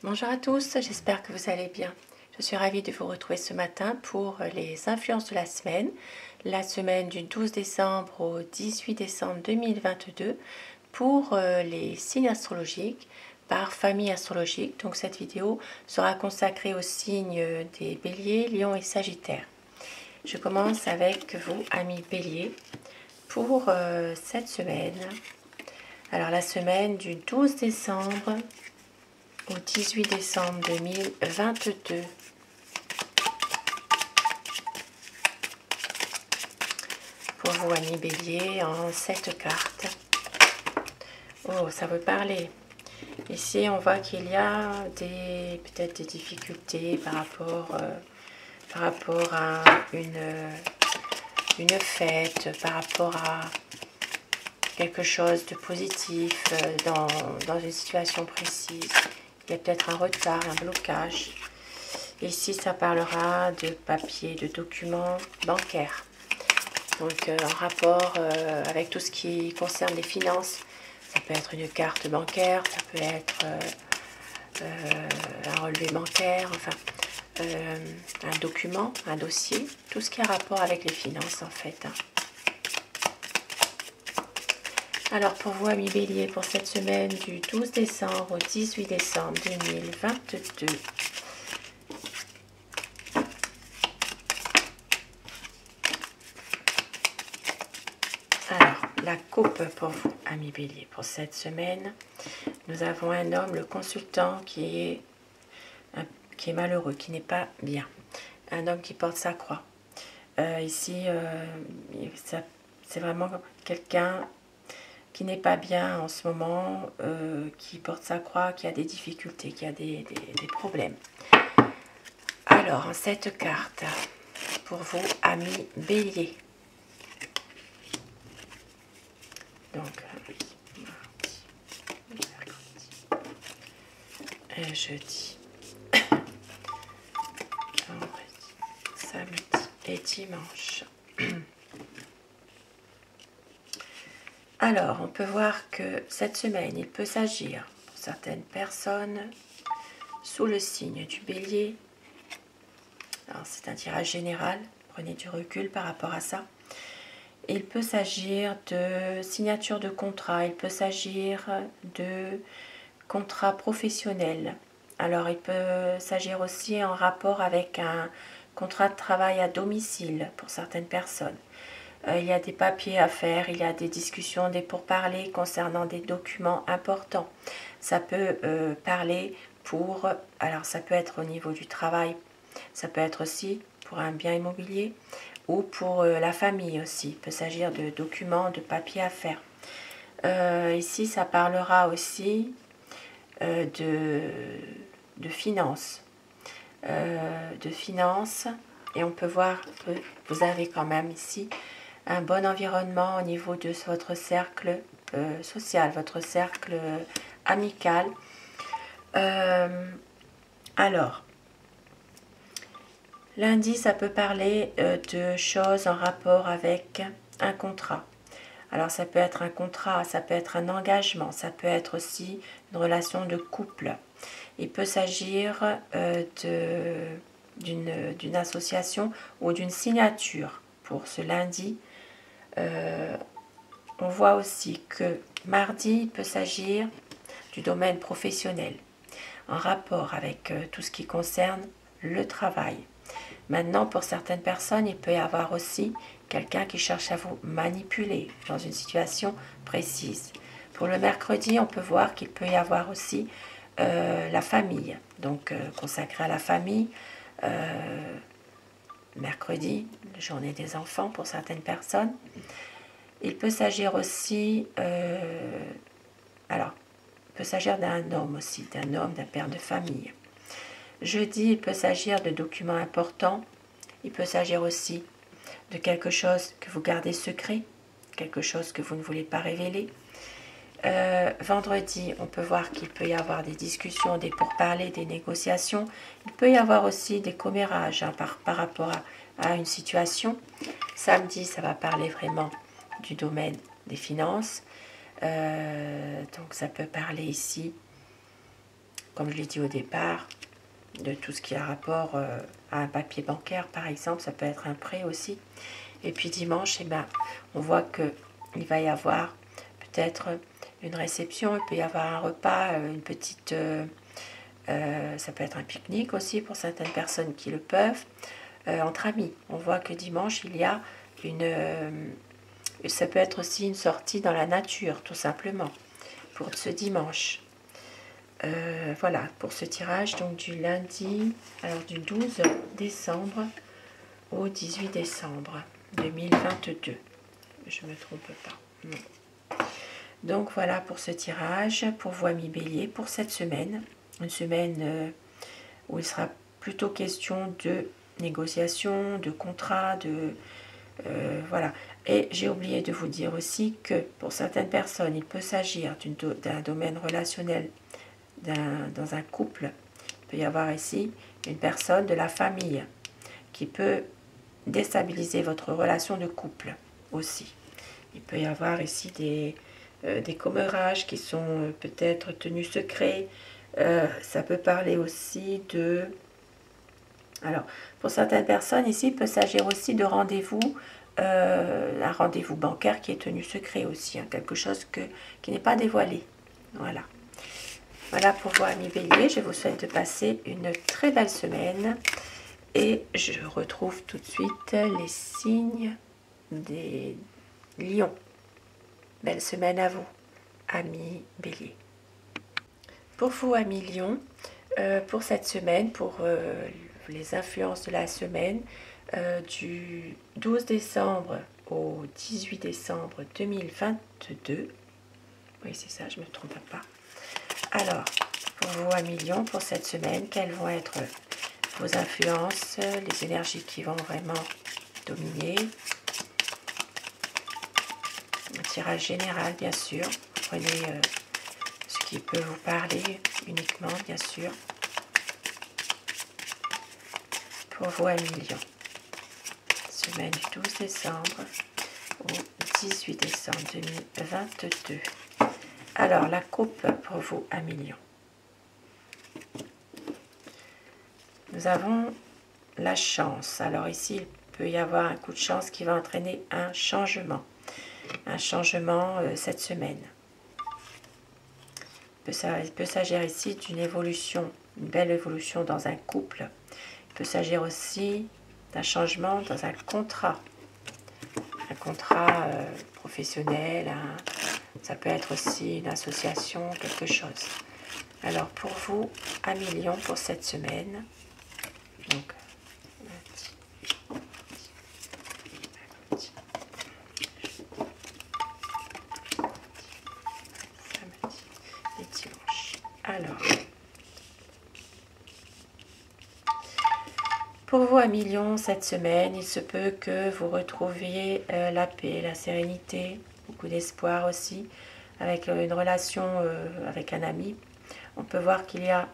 Bonjour à tous, j'espère que vous allez bien. Je suis ravie de vous retrouver ce matin pour les influences de la semaine du 12 décembre au 18 décembre 2022 pour les signes astrologiques par famille astrologique. Donc cette vidéo sera consacrée aux signes des béliers, lions et sagittaires. Je commence avec vous, amis béliers, pour cette semaine. Alors la semaine du 12 décembre au 18 décembre 2022. Pour vous, amis bélier, en 7 cartes. Oh, ça veut parler. Ici, on voit qu'il y a peut-être des difficultés par rapport à une fête, par rapport à quelque chose de positif dans une situation précise. Il y a peut-être un retard, un blocage. Ici, ça parlera de papier, de documents bancaires. Donc, en rapport avec tout ce qui concerne les finances. Ça peut être une carte bancaire, ça peut être un relevé bancaire, enfin, un document, un dossier. Tout ce qui a rapport avec les finances, en fait. Alors pour vous, amis bélier, pour cette semaine du 12 décembre au 18 décembre 2022. Alors, la coupe pour vous, amis bélier, pour cette semaine. Nous avons un homme, le consultant, qui est malheureux, qui n'est pas bien. Un homme qui porte sa croix. Ici, c'est vraiment quelqu'un qui n'est pas bien en ce moment, qui porte sa croix, qui a des difficultés, qui a des problèmes. Alors, en cette carte, pour vous, amis bélier. Donc, jeudi, vendredi, samedi et dimanche. Alors, on peut voir que cette semaine, il peut s'agir pour certaines personnes sous le signe du bélier. Alors, c'est un tirage général, prenez du recul par rapport à ça. Il peut s'agir de signature de contrat, il peut s'agir de contrat professionnel. Alors, il peut s'agir aussi en rapport avec un contrat de travail à domicile pour certaines personnes. Il y a des papiers à faire, il y a des discussions, des pourparlers concernant des documents importants. Ça peut parler pour, alors ça peut être au niveau du travail, ça peut être aussi pour un bien immobilier ou pour la famille aussi. Il peut s'agir de documents, de papiers à faire. Ici, ça parlera aussi de finances. Et on peut voir que vous avez quand même ici un bon environnement au niveau de votre cercle social, votre cercle amical. Alors, lundi, ça peut parler de choses en rapport avec un contrat. Alors, ça peut être un contrat, ça peut être un engagement, ça peut être aussi une relation de couple. Il peut s'agir d'une association ou d'une signature pour ce lundi. On voit aussi que mardi, il peut s'agir du domaine professionnel en rapport avec tout ce qui concerne le travail. Maintenant, pour certaines personnes, il peut y avoir aussi quelqu'un qui cherche à vous manipuler dans une situation précise. Pour le mercredi, on peut voir qu'il peut y avoir aussi la famille, donc consacré à la famille. Mercredi, la journée des enfants pour certaines personnes. Il peut s'agir aussi, il peut s'agir d'un homme aussi, d'un père de famille. Jeudi, il peut s'agir de documents importants. Il peut s'agir aussi de quelque chose que vous gardez secret, quelque chose que vous ne voulez pas révéler. Vendredi, on peut voir qu'il peut y avoir des discussions, des pourparlers, des négociations. Il peut y avoir aussi des commérages par rapport à une situation. Samedi, ça va parler vraiment du domaine des finances. Donc ça peut parler ici comme je l'ai dit au départ, de tout ce qui a rapport à un papier bancaire, par exemple. Ça peut être un prêt aussi. Et puis dimanche, eh ben, on voit qu'il va y avoir peut-être une réception, il peut y avoir un repas, une petite... ça peut être un pique-nique aussi pour certaines personnes qui le peuvent. Entre amis, on voit que dimanche, il y a une... ça peut être aussi une sortie dans la nature, tout simplement, pour ce dimanche. Voilà, pour ce tirage, donc du lundi, alors du 12 décembre au 18 décembre 2022. Je ne me trompe pas. Non. Donc voilà pour ce tirage, pour vous amis Bélier, pour cette semaine. Une semaine où il sera plutôt question de négociation, de contrat, de... voilà. Et j'ai oublié de vous dire aussi que pour certaines personnes, il peut s'agir d'un domaine relationnel, dans un couple. Il peut y avoir ici une personne de la famille qui peut déstabiliser votre relation de couple aussi. Il peut y avoir ici des commérages qui sont peut-être tenus secrets. Ça peut parler aussi de... Alors, pour certaines personnes, ici, il peut s'agir aussi de rendez-vous, un rendez-vous bancaire qui est tenu secret aussi, hein, quelque chose qui n'est pas dévoilé. Voilà. Voilà pour vous, amis Bélier. Je vous souhaite de passer une très belle semaine. Et je retrouve tout de suite les signes des lions. Belle semaine à vous, amis Bélier. Pour vous, amis Lions, pour cette semaine, pour les influences de la semaine, du 12 décembre au 18 décembre 2022. Oui, c'est ça, je ne me trompe pas. Alors, pour vous, amis Lions, pour cette semaine, quelles vont être vos influences, les énergies qui vont vraiment dominer? Un tirage général, bien sûr. Vous prenez ce qui peut vous parler uniquement, bien sûr. Pour vous, amis Lions. Semaine du 12 décembre au 18 décembre 2022. Alors, la coupe pour vous, amis Lions. Nous avons la chance. Alors ici, il peut y avoir un coup de chance qui va entraîner un changement. Un changement cette semaine. Il peut s'agir ici d'une évolution, une belle évolution dans un couple. Il peut s'agir aussi d'un changement dans un contrat. Un contrat professionnel, ça peut être aussi une association, quelque chose. Alors pour vous, amis Lions, pour cette semaine, donc samedi et dimanche. Alors, pour vous, amis Lions, cette semaine, il se peut que vous retrouviez la paix, la sérénité, beaucoup d'espoir aussi, avec une relation avec un ami. On peut voir qu'il y a,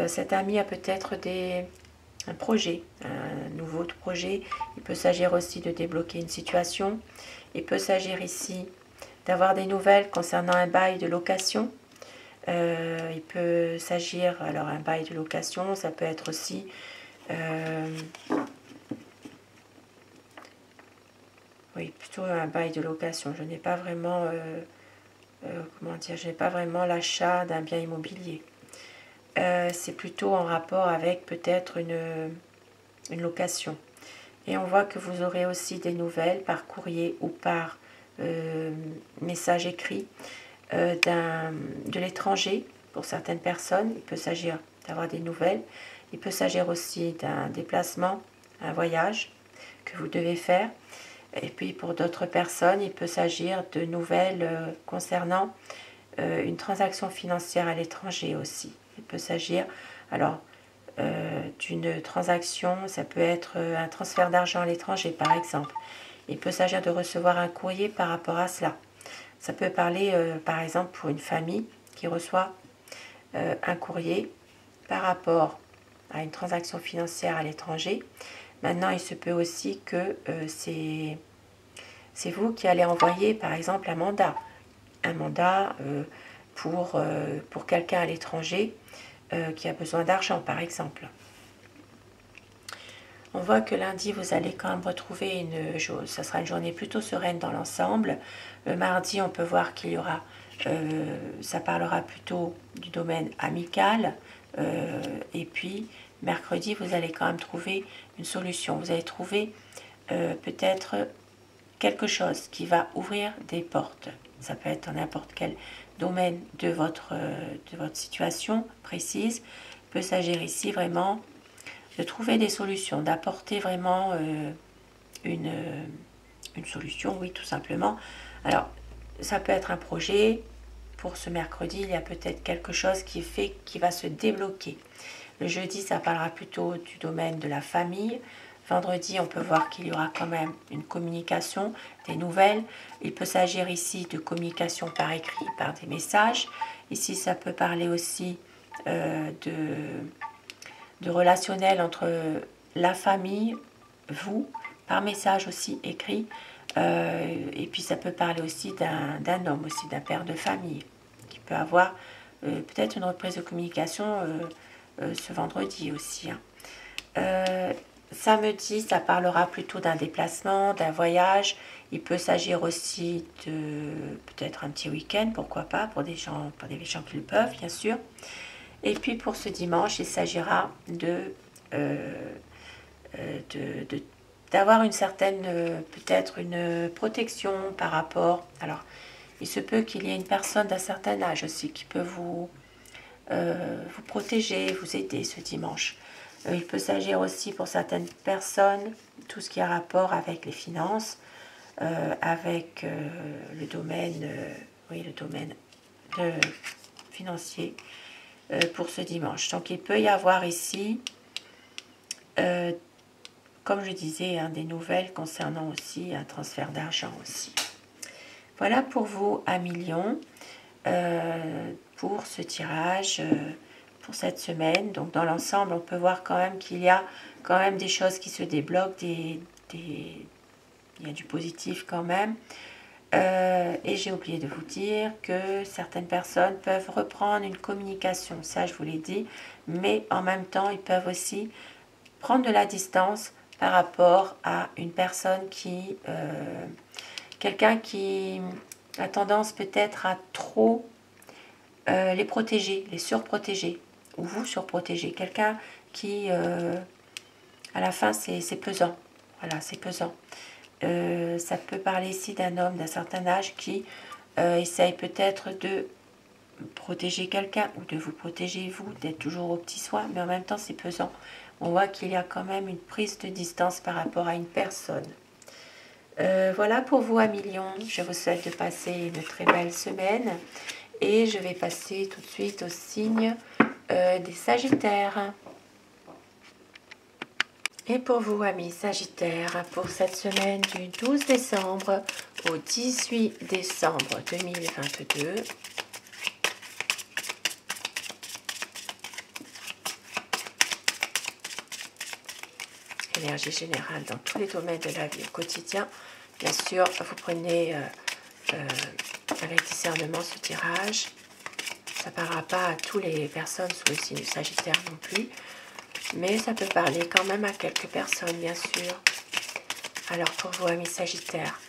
cet ami a peut-être un projet, un nouveau projet. Il peut s'agir aussi de débloquer une situation. Il peut s'agir ici d'avoir des nouvelles concernant un bail de location. Il peut s'agir, alors un bail de location, ça peut être aussi oui, plutôt un bail de location. Je n'ai pas vraiment, comment dire, je n'ai pas vraiment l'achat d'un bien immobilier. C'est plutôt en rapport avec peut-être une location. Et on voit que vous aurez aussi des nouvelles par courrier ou par message écrit de l'étranger pour certaines personnes. Il peut s'agir d'avoir des nouvelles. Il peut s'agir aussi d'un déplacement, un voyage que vous devez faire. Et puis pour d'autres personnes, il peut s'agir de nouvelles concernant une transaction financière à l'étranger aussi. Il peut s'agir alors d'une transaction, ça peut être un transfert d'argent à l'étranger par exemple. Il peut s'agir de recevoir un courrier par rapport à cela. Ça peut parler par exemple pour une famille qui reçoit un courrier par rapport à une transaction financière à l'étranger. Maintenant, il se peut aussi que c'est vous qui allez envoyer par exemple un mandat pour quelqu'un à l'étranger. qui a besoin d'argent, par exemple. On voit que lundi, vous allez quand même retrouver ça sera une journée plutôt sereine dans l'ensemble. Le mardi, on peut voir qu'il y aura, ça parlera plutôt du domaine amical. Et puis, mercredi, vous allez quand même trouver une solution. Vous allez trouver peut-être quelque chose qui va ouvrir des portes. Ça peut être dans n'importe quel domaine de votre situation précise. Il peut s'agir ici vraiment de trouver des solutions, d'apporter vraiment une solution, oui, tout simplement. Alors, ça peut être un projet. Pour ce mercredi, il y a peut-être quelque chose qui va se débloquer. Le jeudi, ça parlera plutôt du domaine de la famille. Vendredi, on peut voir qu'il y aura quand même une communication, des nouvelles. Il peut s'agir ici de communication par écrit, par des messages. Ici, ça peut parler aussi de relationnel entre la famille, vous, par message aussi écrit. Et puis ça peut parler aussi d'un homme, aussi d'un père de famille, qui peut avoir peut-être une reprise de communication ce vendredi aussi. Samedi, ça parlera plutôt d'un déplacement, d'un voyage. Il peut s'agir aussi de peut-être un petit week-end, pourquoi pas, pour des gens qui le peuvent, bien sûr. Et puis pour ce dimanche, il s'agira d'avoir une certaine, peut-être une protection par rapport. Alors, il se peut qu'il y ait une personne d'un certain âge aussi qui peut vous protéger, vous aider ce dimanche. Il peut s'agir aussi pour certaines personnes, tout ce qui a rapport avec les finances, avec le domaine, le domaine financier pour ce dimanche. Donc il peut y avoir ici, comme je disais, des nouvelles concernant aussi un transfert d'argent aussi. Voilà pour vous, Amis Lion, pour ce tirage pour cette semaine. Donc dans l'ensemble, on peut voir quand même qu'il y a quand même des choses qui se débloquent, il y a du positif quand même. Et j'ai oublié de vous dire que certaines personnes peuvent reprendre une communication, ça je vous l'ai dit, mais en même temps ils peuvent aussi prendre de la distance par rapport à une personne quelqu'un qui a tendance peut-être à trop les protéger, les surprotéger, ou vous surprotéger, quelqu'un qui à la fin c'est pesant, voilà, c'est pesant. Ça peut parler ici d'un homme d'un certain âge qui essaye peut-être de protéger quelqu'un ou de vous protéger vous, d'être toujours au petit soin, mais en même temps c'est pesant. On voit qu'il y a quand même une prise de distance par rapport à une personne. Voilà pour vous, Amis Lion. Je vous souhaite de passer une très belle semaine et je vais passer tout de suite au signe des Sagittaires. Et pour vous, amis Sagittaires, pour cette semaine du 12 décembre au 18 décembre 2022, énergie générale dans tous les domaines de la vie au quotidien. Bien sûr, vous prenez avec discernement ce tirage. Ça ne parlera pas à toutes les personnes sous le signe du Sagittaire non plus. Mais ça peut parler quand même à quelques personnes, bien sûr. Alors, pour vous, amis Sagittaires,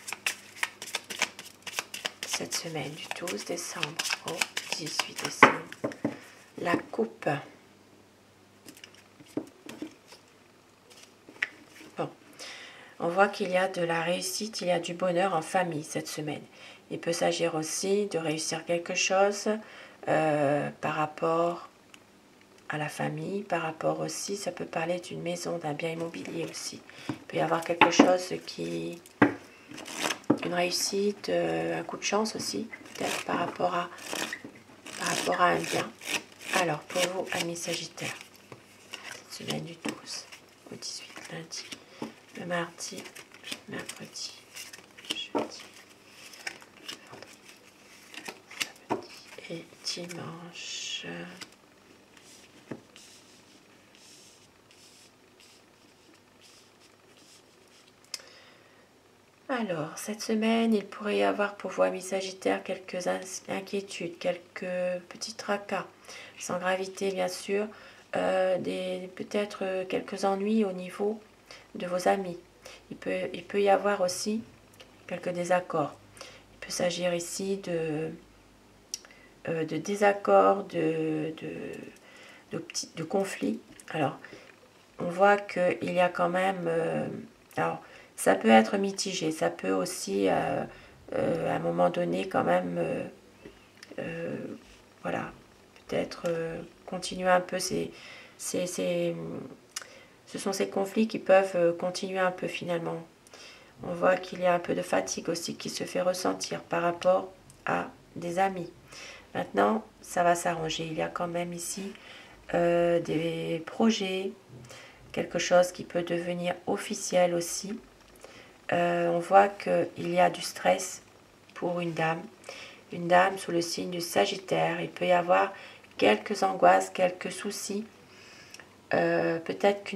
cette semaine du 12 décembre au 18 décembre, la coupe. Bon, on voit qu'il y a de la réussite, il y a du bonheur en famille cette semaine. Il peut s'agir aussi de réussir quelque chose par rapport à la famille, par rapport aussi, ça peut parler d'une maison, d'un bien immobilier aussi. Il peut y avoir quelque chose une réussite, un coup de chance aussi, peut-être par rapport à un bien. Alors, pour vous, amis Sagittaires, cette semaine du 12 au 18, lundi, le mardi, mercredi, jeudi, vendredi, samedi et dimanche. Alors, cette semaine, il pourrait y avoir pour vous, amis Sagittaires, quelques inquiétudes, quelques petits tracas, sans gravité bien sûr, peut-être quelques ennuis au niveau de vos amis. Il peut y avoir aussi quelques désaccords. Il peut s'agir ici de désaccords, de conflits. Alors, on voit qu'il y a quand même... alors, ça peut être mitigé, ça peut aussi, à un moment donné, quand même, voilà, peut-être continuer un peu ce sont ces conflits qui peuvent continuer un peu finalement. On voit qu'il y a un peu de fatigue aussi qui se fait ressentir par rapport à des amis. Maintenant, ça va s'arranger. Il y a quand même ici des projets, quelque chose qui peut devenir officiel aussi. On voit qu'il y a du stress pour une dame sous le signe du Sagittaire. Il peut y avoir quelques angoisses, quelques soucis. Peut-être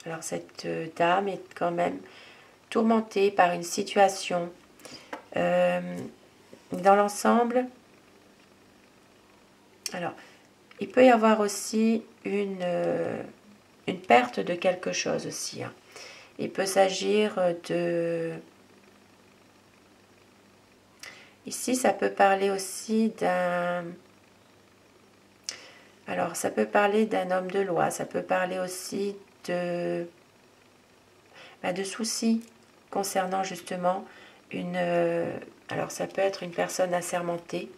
alors cette dame est quand même tourmentée par une situation. Dans l'ensemble, alors, il peut y avoir aussi une perte de quelque chose aussi. Hein. Il peut s'agir de... Ici, ça peut parler aussi d'un... Alors, ça peut parler d'un homme de loi, ça peut parler aussi de soucis concernant justement une... alors, ça peut être une personne assermentée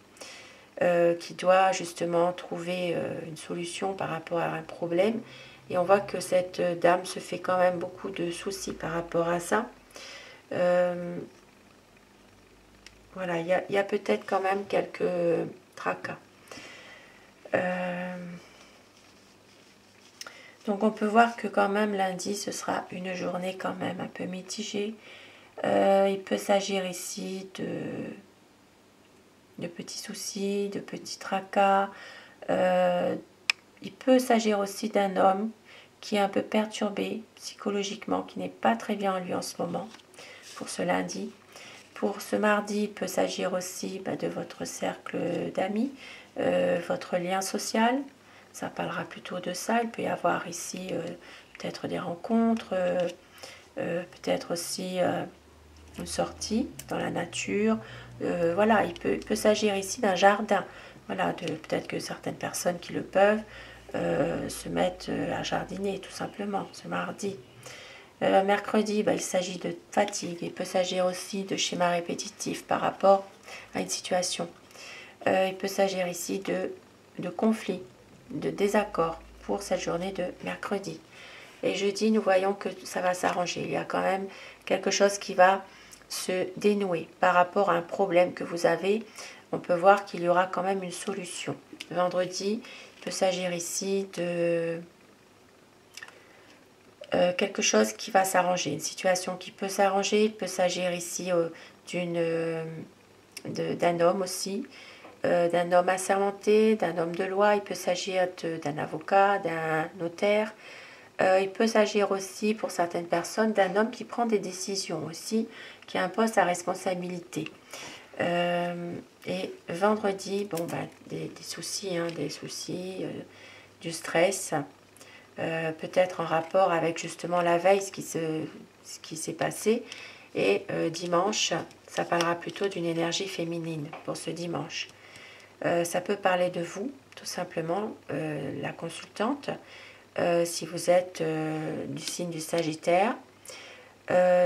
qui doit justement trouver une solution par rapport à un problème. Et on voit que cette dame se fait quand même beaucoup de soucis par rapport à ça. Voilà, il y a peut-être quand même quelques tracas. Donc on peut voir que quand même lundi, ce sera une journée quand même un peu mitigée. Il peut s'agir ici de petits soucis, de petits tracas. Il peut s'agir aussi d'un homme qui est un peu perturbé psychologiquement, qui n'est pas très bien en lui en ce moment, pour ce lundi. Pour ce mardi, il peut s'agir aussi de votre cercle d'amis, votre lien social. Ça parlera plutôt de ça. Il peut y avoir ici peut-être des rencontres, peut-être aussi une sortie dans la nature. Voilà, il peut s'agir ici d'un jardin. Voilà, peut-être que certaines personnes qui le peuvent se mettent à jardiner tout simplement ce mardi. Mercredi, il s'agit de fatigue. Il peut s'agir aussi de schémas répétitifs par rapport à une situation. Il peut s'agir ici de conflits, de désaccords pour cette journée de mercredi. Et jeudi, nous voyons que ça va s'arranger. Il y a quand même quelque chose qui va se dénouer par rapport à un problème que vous avez. On peut voir qu'il y aura quand même une solution. Vendredi, il peut s'agir ici de quelque chose qui va s'arranger, une situation qui peut s'arranger. Il peut s'agir ici d'un homme aussi, d'un homme assermenté, d'un homme de loi. Il peut s'agir d'un avocat, d'un notaire. Il peut s'agir aussi pour certaines personnes d'un homme qui prend des décisions aussi, qui impose sa responsabilité. Et vendredi, des soucis, du stress, peut-être en rapport avec justement la veille, ce qui s'est passé. Et dimanche, ça parlera plutôt d'une énergie féminine pour ce dimanche. Ça peut parler de vous, tout simplement, la consultante. Si vous êtes du signe du Sagittaire.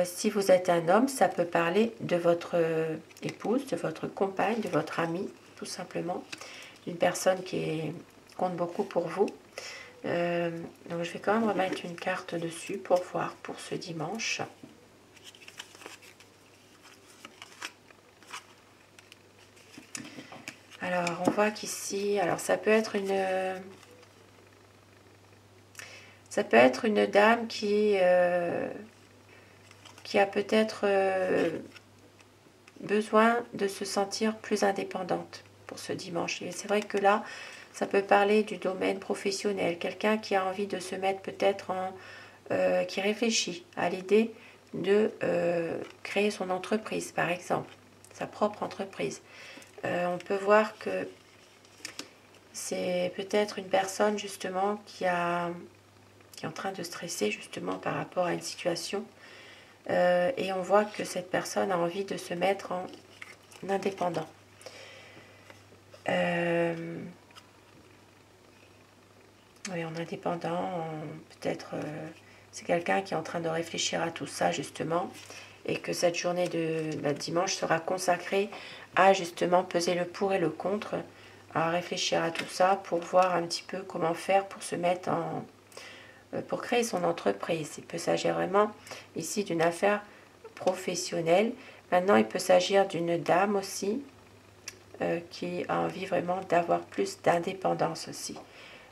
Si vous êtes un homme, ça peut parler de votre épouse, de votre compagne, de votre ami, tout simplement. D'une personne qui compte beaucoup pour vous. Donc je vais quand même remettre une carte dessus pour voir pour ce dimanche. Alors on voit qu'ici, alors ça peut être une dame qui a peut-être besoin de se sentir plus indépendante pour ce dimanche. Et c'est vrai que là, ça peut parler du domaine professionnel. Quelqu'un qui a envie de se mettre peut-être qui réfléchit à l'idée de créer son entreprise, par exemple, sa propre entreprise. On peut voir que c'est peut-être une personne justement qui est en train de stresser justement par rapport à une situation. Et on voit que cette personne a envie de se mettre en indépendant. Oui, en indépendant, peut-être c'est quelqu'un qui est en train de réfléchir à tout ça justement, et que cette journée de dimanche sera consacrée à justement peser le pour et le contre, à réfléchir à tout ça pour voir un petit peu comment faire pour se mettre en... pour créer son entreprise. Il peut s'agir vraiment ici d'une affaire professionnelle. Maintenant, il peut s'agir d'une dame aussi qui a envie vraiment d'avoir plus d'indépendance aussi.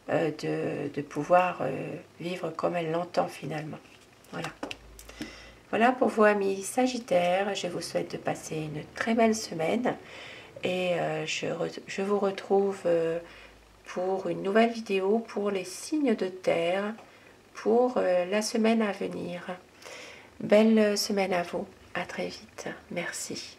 De pouvoir vivre comme elle l'entend finalement. Voilà. Voilà pour vous amis Sagittaires. Je vous souhaite de passer une très belle semaine. Et je vous retrouve pour une nouvelle vidéo pour les signes de terre pour la semaine à venir. Belle semaine à vous. À très vite. Merci.